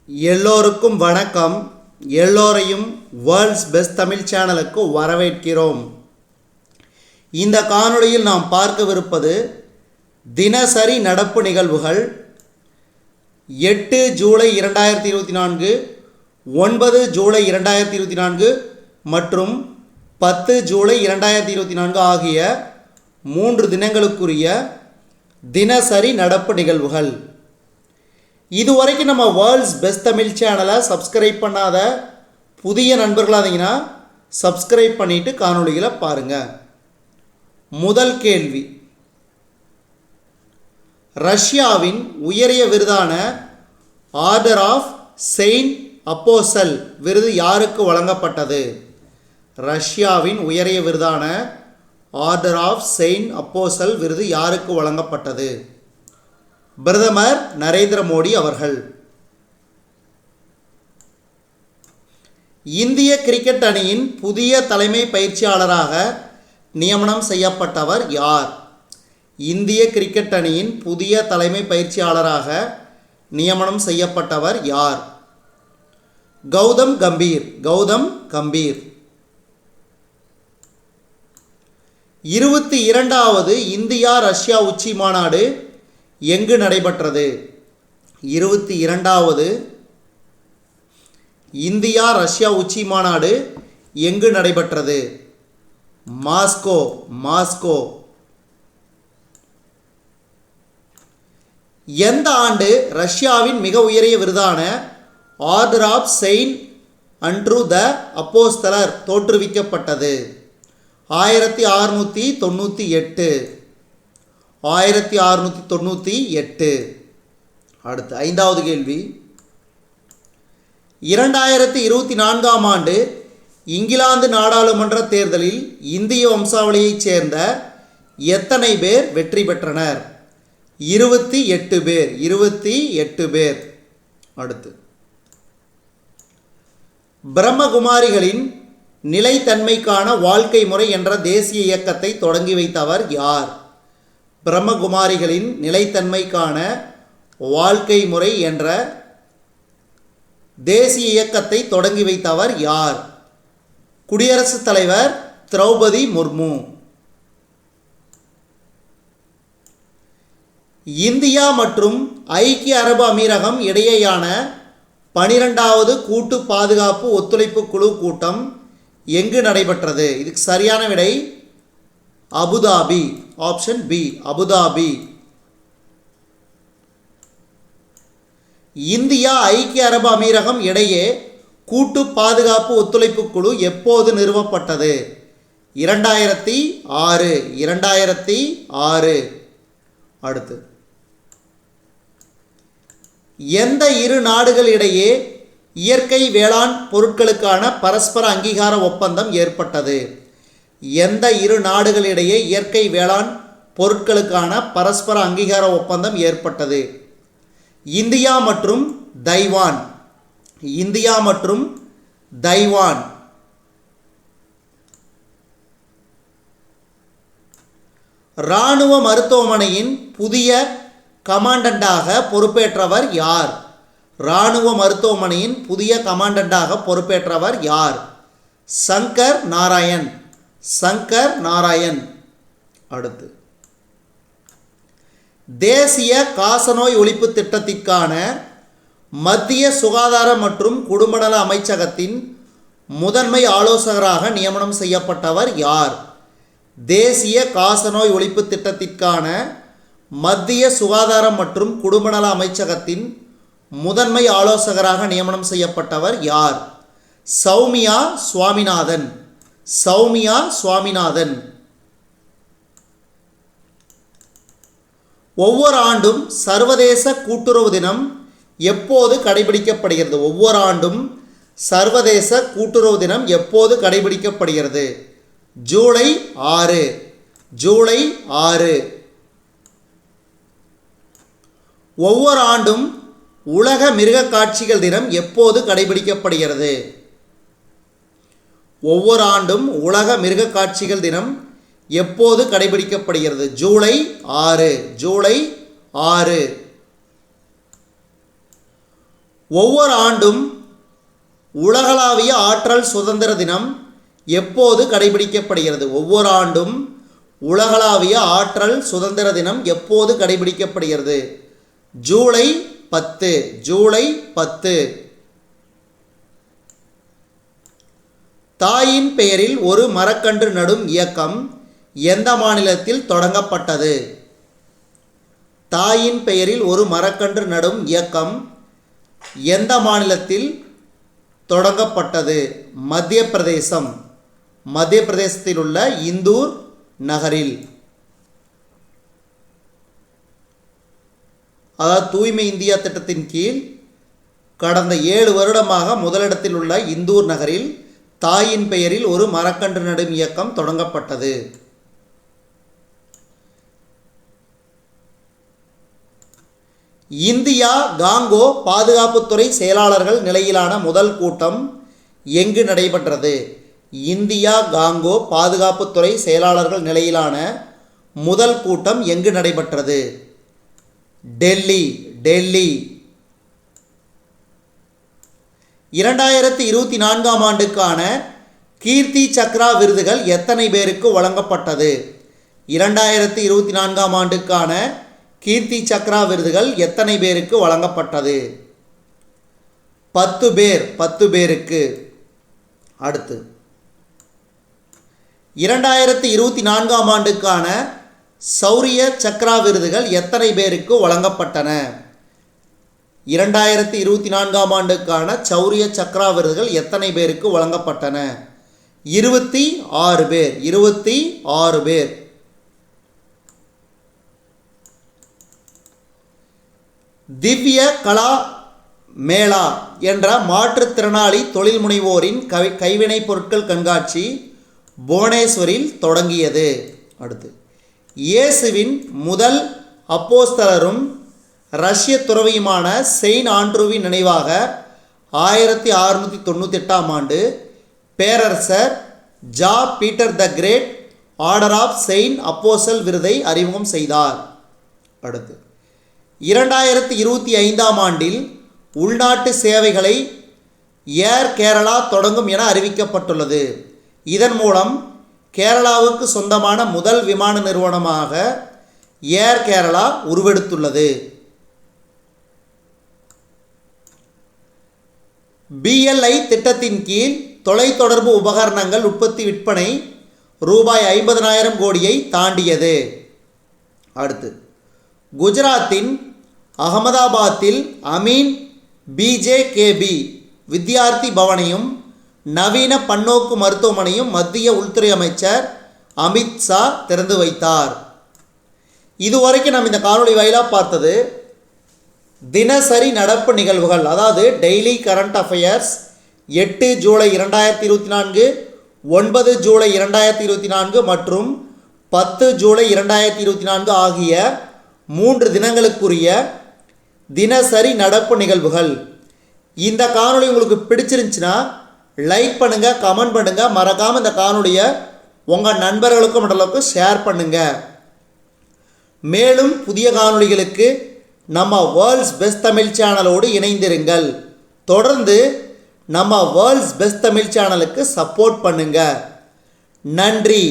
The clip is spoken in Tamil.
எல்லோருக்கும் வணக்கம். எல்லோரையும் வேர்ல்ட்ஸ் பெஸ்ட் தமிழ் சேனலுக்கு வரவேற்கிறோம். இந்த காணொளியில் நாம் பார்க்கவிருப்பது தினசரி நடப்பு நிகழ்வுகள் 8 ஜூலை 2024, 9 ஜூலை 2024 மற்றும் 10 ஜூலை 2024 ஆகிய 3 தினங்களுக்குரிய தினசரி நடப்பு நிகழ்வுகள். இதுவரைக்கும் நம்ம வேர்ல்ட்ஸ் பெஸ்ட் தமிழ் சேனலை சப்ஸ்கிரைப் பண்ணாத புதிய நண்பர்களாக இருந்தீங்கன்னா சப்ஸ்கிரைப் பண்ணிவிட்டு காணொளிகளை பாருங்கள். முதல் கேள்வி, ரஷ்யாவின் உயரிய விருதான ஆர்டர் ஆஃப் செயின்ட் அப்போஸ்டல் விருது யாருக்கு வழங்கப்பட்டது? ரஷ்யாவின் உயரிய விருதான ஆர்டர் ஆஃப் செயின்ட் அப்போஸ்டல் விருது யாருக்கு வழங்கப்பட்டது? பிரதமர் நரேந்திர மோடி அவர்கள். இந்திய கிரிக்கெட் அணியின் புதிய தலைமை பயிற்சியாளராக நியமனம் செய்யப்பட்டவர் யார்? இந்திய கிரிக்கெட் அணியின் புதிய தலைமை பயிற்சியாளராக நியமனம் செய்யப்பட்டவர் யார்? கௌதம் கம்பீர். 22வது இந்தியா ரஷ்யா உச்சி மாநாடு எங்கு நடைபெற்றது? 22வது இந்தியா ரஷ்யா உச்சி மாநாடு எங்கு நடைபெற்றது? மாஸ்கோ. எந்த ஆண்டு ரஷ்யாவின் மிக உயரிய விருதான ஆர்டர் ஆஃப் செயின்ட் அண்ட்ரூ த அப்போஸ்தலர் தோற்றுவிக்கப்பட்டது? 1698. 1698. அடுத்து 5வது கேள்வி, 2024ஆம் ஆண்டு இங்கிலாந்து நாடாளுமன்ற தேர்தலில் இந்திய வம்சாவளியைச் சேர்ந்த எத்தனை பேர் வெற்றி பெற்றனர்? 28 பேர். 28 பேர். அடுத்து, பிரம்மகுமாரிகளின் நிலைத்தன்மைக்கான வாழ்க்கை முறை என்ற தேசிய இயக்கத்தை தொடங்கி வைத்தவர் யார்? பிரம்மகுமாரிகளின் நிலைத்தன்மைக்கான வாழ்க்கை முறை என்ற தேசிய இயக்கத்தை தொடங்கி வைத்தவர் யார்? குடியரசுத் தலைவர் திரௌபதி முர்மு. இந்தியா மற்றும் ஐக்கிய அரபு அமீரகம் இடையேயான 12வது கூட்டு பாதுகாப்பு ஒத்துழைப்பு குழு கூட்டம் எங்கு நடைபெற்றது? இதுக்கு சரியான விடை Abu Dhabi. Option B, Abu Dhabi. India ஐக்கிய அரபு அமீரகம் இடையே கூட்டு பாதுகாப்பு ஒத்துழைப்பு குழு எப்போது நிறுவப்பட்டது? 2006. 2006. அடுத்து, எந்த இரு நாடுகளிடையே இயற்கை வேளாண் பொருட்களுக்கான பரஸ்பர அங்கீகார ஒப்பந்தம் ஏற்பட்டது? எந்த இரு நாடுகளிடையே இயற்கை வேளாண் பொருட்களுக்கான பரஸ்பர அங்கீகார ஒப்பந்தம் ஏற்பட்டது? இந்தியா மற்றும் தைவான். இந்தியா மற்றும் தைவான். இராணுவ மருத்துவமனையின் புதிய கமாண்டண்டாக பொறுப்பேற்றவர் யார்? இராணுவ மருத்துவமனையின் புதிய கமாண்டண்டாக பொறுப்பேற்றவர் யார்? சங்கர் நாராயண். அடுத்து, தேசிய காசநோய் ஒழிப்பு திட்டத்திற்கான மத்திய சுகாதார மற்றும் குடும்பநல அமைச்சகத்தின் முதன்மை ஆலோசகராக நியமனம் செய்யப்பட்டவர் யார்? தேசிய காசநோய் ஒழிப்பு திட்டத்திற்கான மத்திய சுகாதாரம் மற்றும் குடும்பநல அமைச்சகத்தின் முதன்மை ஆலோசகராக நியமனம் செய்யப்பட்டவர் யார்? சௌமியா சுவாமிநாதன். ஒவ்வொரு ஆண்டும் சர்வதேச கூட்டுறவு தினம் எப்போது கடைபிடிக்கப்படுகிறது? ஒவ்வொரு ஆண்டும் சர்வதேச கூட்டுறவு தினம் எப்போது கடைபிடிக்கப்படுகிறது? ஜூலை 6. ஒவ்வொரு ஆண்டும் உலக மிருக காட்சிகள் தினம் எப்போது கடைபிடிக்கப்படுகிறது? ஒவ்வொரு ஆண்டும் உலக மிருக காட்சிகள் தினம் எப்போது கடைபிடிக்கப்படுகிறது? ஜூலை 6. ஒவ்வொரு ஆண்டும் உலகளாவிய ஆற்றல் சுதந்திர தினம் எப்போது கடைபிடிக்கப்படுகிறது? ஒவ்வொரு ஆண்டும் உலகளாவிய ஆற்றல் சுதந்திர தினம் எப்போது கடைபிடிக்கப்படுகிறது? ஜூலை 10. ஜூலை 10. தாயின் பெயரில் ஒரு மரக்கன்று நடும் இயக்கம் எந்த மாநிலத்தில் தொடங்கப்பட்டது? தாயின் பெயரில் ஒரு மரக்கன்று நடும் இயக்கம் எந்த மாநிலத்தில் தொடங்கப்பட்டது? மத்திய பிரதேசம். மத்திய பிரதேசத்தில் உள்ள இந்தூர் நகரில். அதாவது தூய்மை இந்தியா திட்டத்தின் கீழ் கடந்த 7 வருடமாக முதலிடத்தில் உள்ள இந்தூர் நகரில் தாயின் பெயரில் ஒரு மரக்கன்று நடும் இயக்கம் தொடங்கப்பட்டது. இந்தியா காங்கோ பாதுகாப்புத்துறை செயலாளர்கள் நிலையிலான முதல் கூட்டம் எங்கு நடைபெற்றது? இந்தியா காங்கோ பாதுகாப்புத்துறை செயலாளர்கள் நிலையிலான முதல் கூட்டம் எங்கு நடைபெற்றது? டெல்லி. டெல்லி. 2024ஆம் ஆண்டுக்கான கீர்த்தி சக்ரா விருதுகள் எத்தனை பேருக்கு வழங்கப்பட்டது? 2024ஆம் ஆண்டுக்கான கீர்த்தி சக்ரா விருதுகள் எத்தனை பேருக்கு வழங்கப்பட்டது? 10 பேர். 10 பேருக்கு. அடுத்து 2024ஆம் ஆண்டுக்கான சௌரிய சக்ரா விருதுகள் எத்தனை பேருக்கு வழங்கப்பட்டன? 2024ஆம் ஆண்டுக்கான சௌரிய சக்ரா விருதுகள் எத்தனை பேருக்கு வழங்கப்பட்டன? 26 பேர். 26 பேர். திவ்ய கலா மேளா என்ற மாற்றுத்திறனாளி தொழில் முனைவோரின் கைவினைப் பொருட்கள் கண்காட்சி புவனேஸ்வரில் தொடங்கியது. அடுத்து இயேசுவின் முதல் அப்போஸ்தலரும் ரஷ்ய துறவியுமான செயின்ட் ஆண்ட்ரூவின் நினைவாக 1698ஆம் ஆண்டு பேரரசர் ஜா Peter the Great Order of Saint Apostle விருதை அறிமுகம் செய்தார். அடுத்து 2025ஆம் ஆண்டில் உள்நாட்டு சேவைகளை ஏர் கேரளா தொடங்கும் என அறிவிக்கப்பட்டுள்ளது. இதன் மூலம் கேரளாவுக்கு சொந்தமான முதல் விமான நிறுவனமாக ஏர் கேரளா உருவெடுத்துள்ளது. BLI திட்டத்தின் கீழ் தொலைத்தொடர்பு உபகரணங்கள் உற்பத்தி விற்பனை ரூபாய் 50,000 கோடியை தாண்டியது. அடுத்து குஜராத்தின் அகமதாபாத்தில் அமீன் BJKB வித்யார்த்தி பவனையும் நவீன பன்னோக்கு மருத்துவமனையும் மத்திய உள்துறை அமைச்சர் அமித்ஷா திறந்து வைத்தார். இதுவரைக்கும் நம்ம இந்த காணொளி வாயிலாக பார்த்தது தினசரி நடப்பு நிகழ்வுகள், அதாவது daily current affairs 8 July 2024, 9 July 2024 மற்றும் 10 ஜூலை 2024 ஆகிய 3 தினங்களுக்குரிய தினசரி நடப்பு நிகழ்வுகள். இந்த காணொளி உங்களுக்கு பிடிச்சிருந்துச்சுன்னா லைக் பண்ணுங்கள், கமெண்ட் பண்ணுங்கள், மறக்காமல் இந்த காணொளியை உங்கள் நண்பர்களுக்கும் மற்றவர்களுக்கும் ஷேர் பண்ணுங்கள். மேலும் புதிய காணொளிகளுக்கு நம்ம வேர்ல்ட்ஸ் பெஸ்ட் தமிழ் சேனலோடு இணைந்திருங்கள். தொடர்ந்து நம்ம வேர்ல்ட்ஸ் பெஸ்ட் தமிழ் சேனலுக்கு சப்போர்ட் பண்ணுங்கள். நன்றி.